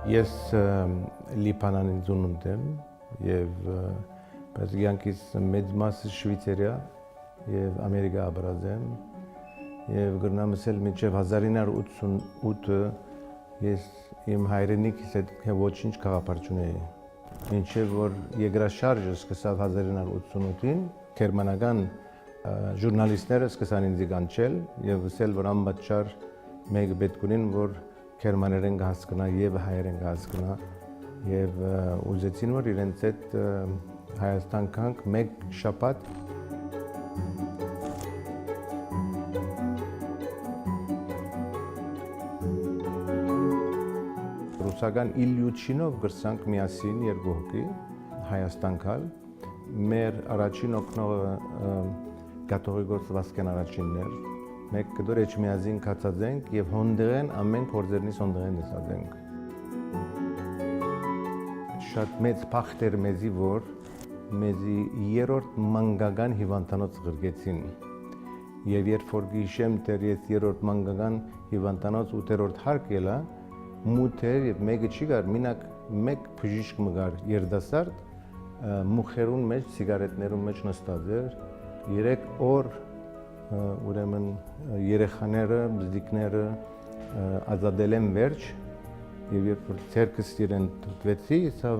Ես Լիբանանին ծնունդ եմ եւ բայց յանքիս մեծ մասը Շվեյցարիա եւ Ամերիկա ապրած եմ եւ գրնամ ասել մինչեւ 1988 ես իմ հայրենիքից հետ ոչինչ քաղաքապար չունեի մինչեւ որ երկրաշարժը սկսավ 1988-ին գերմանական ժուրնալիստները սկսան ինձ կանչել եւ ասել որ անպատճառ մեկ պետք ունին որ գերմաներեն հասկանա եւ հայերեն հասկանա եւ ուզեցին որ իրենց հետ Հայաստան կանք մեկ շաբաթ ռուսական Իլյուչինով գրսանք միասին երկու հոգի Հայաստան գալ մեր առաջին օգնողը կաթողիկոս Վասկեն առաջինն էր մեկ կդոր էջմիածին կացածենք եւ հոնդերեն ամեն կորձերնից հոնդերեն դեսածենք շատ մեծ փախտեր մեզի որ մեզի երրորդ մանկական հիվանդանոց գրգեցին եւ երբ որ գիշեմ դեռ ես երրորդ մանկական հիվանդանոց 8-րդ հարկ ելա մութեր եւ մեկը չի գար մինակ մեկ բժիշկ մգար երդասարդ մուխերուն մեջ սիգարետներուն մեջ նստած էր 3 օր ուրեմն երեխաները, բզդիկները ազատել են վերջ եւ երբ որ ցերկս իրեն դվեցի, սա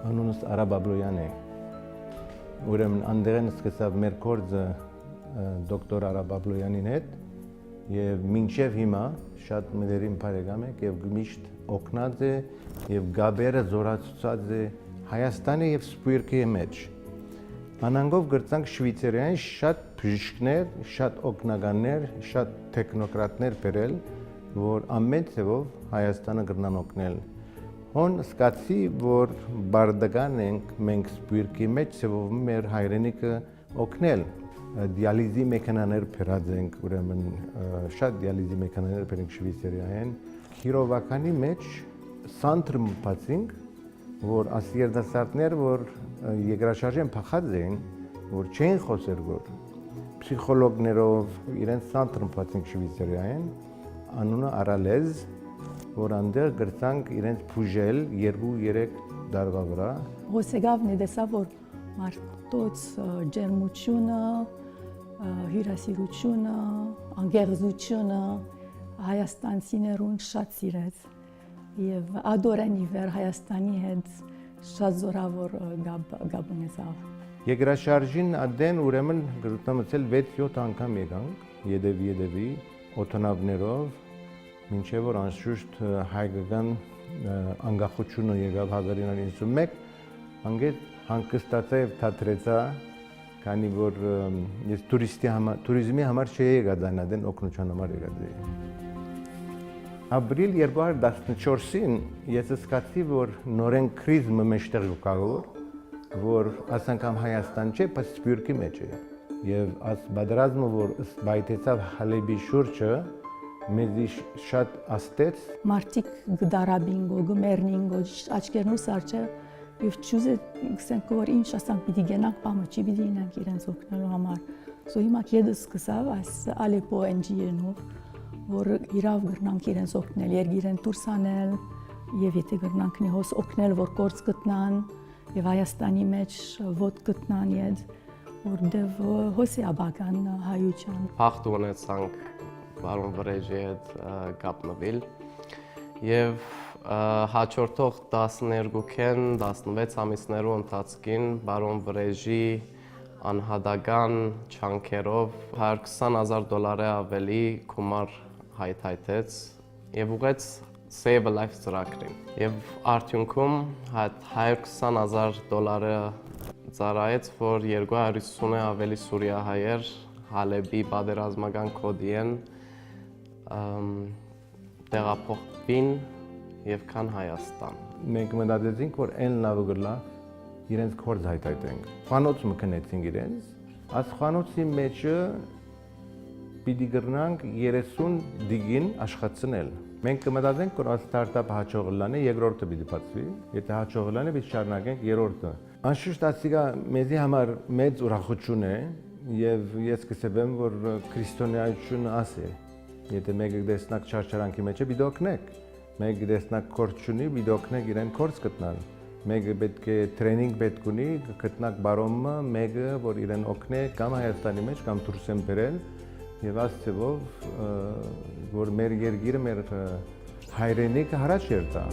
անունս Արա Բաբլոյան է։ Ուրեմն անդերեն սկսավ մեր կորձը դոկտոր Արա Բաբլոյանին հետ եւ մինչեւ հիմա շատ մերին բարեկամ եք եւ միշտ օգնած է եւ գաբերը զորացուցած է Հայաստանի եւ Սփյուռքի մեջ։ Անանգով գրծանք Շվեյցարիային շատ բժիշկներ, շատ օգնականներ, շատ տեխնոկրատներ բերել, որ ամեն ձևով Հայաստանը կրնան օգնել։ Հոն սկացի, որ բարդական ենք մենք Սփյուռքի մեջ ձևով մեր հայրենիքը օգնել։ Դիալիզի մեքենաներ բերած ենք, ուրեմն շատ դիալիզի մեքենաներ բերենք Շվեյցարիային։ Քիրովականի մեջ սանտր մտածենք, որ ասիերդասարտներ, որ երկրաշարժեն փախած էին, որ չեն խոսեր որ պսիխոլոգներով իրենց սանտրում պատենք Շվեյցարիային, անունը Արալեզ, որ անդեր գրծանք իրենց փուժել 2-3 դարվա վրա։ Հոսեգավն է դեսա, որ մարդոց ջերմությունը, հյուրասիրությունը, անգեղծությունը հայաստանցիներուն շատ սիրեց եւ ադորեն իվեր Հայաստանի հետ շատ զորավոր գաբ ունեցավ։ Երկրաշարժին ադեն ուրեմն գրուտամցել 6-7 անգամ եկանք յետևի օթանավներով մինչև որ անշուշտ հայկական անկախությունը եկավ 1991 անգետ հանգստացա եւ թատրեցա քանի որ ես տուրիզմի համար չէի եկած այնադեն օգնության համար եկած էի Ապրիլ 2014-ին ես սկացի, որ նորեն քրիզը մեջտեղ գկավոր, որ ասանքամ Հայաստան չէ, բայց Սփյուռքի մեջ է։ Եվ աս բادرազմը, որ սպայտեցավ Հալեբի շուրջը, մեզի շատ աստեց։ Մարտիկ գդարաբինգո, գմերնինգո, աչքերնու սարչը, եւ ճուզե գսենք որ ինչ ասանք պիտի գնանք, բամը չի պիտի ինանք իրենց օգնելու համար։ Սո հիմա կեդը սկսավ այս Ալեպո NGO-նով որ իրավ գրնանք իրենց օգնել, երգիրեն դուրս անել եւ եթե գրնանք նիհոս օգնել, որ կորց գտնան եւ Հայաստանի մեջ ոտ գտնան իդ որտեվ հոսի աբական հայության Փախտ ունեցանք բարոն Վրեժի հետ կապնվել եւ հաջորդող 12-ին 16 ամիսներու ընթացքին բարոն Վրեժի անհատական չանքերով $120,000 ավելի գումար հայթայթեց եւ ուղեց Save a Life ծրագրին եւ արդյունքում $120,000 ծառայեց որ 250-ը ավելի սուրիահայեր Հալեբի բادرազմական կոդիեն տեղափոխվին եւ կան Հայաստան մենք մտածեցինք որ այն լավը գլա իրենց կորձ հայթայթենք խանութ մկնեցինք իրենց աս խանութի մեջը պիտի գրնանք 30 դիգին աշխատցնել մենք կմտածենք որ ստարտափը հաջողը լանե երկրորդը պիտի բացվի եթե հաջողը լանե պիտի շարունակենք երրորդը անշուշտ ասիկա մեզի համար մեծ ուրախություն է եւ ես կսեբեմ որ քրիստոնեայությունը ասե Եթե մեկը դեսնակ չարչարանքի մեջ է, պիտի օգնեք։ Մեկը տեսնակ կորց ունի, վիդեոքնեք իրեն կորց գտնան։ Մեկը պետք է տրեյնինգ պետք ունի, գտնակ բարոմը, մեկը որ իրեն օգնե կամ Հայաստանի մեջ կամ դուրս են բերել եւ ասցեվով որ մեր երկիրը մեր հայրենիքը հարաճ երթա։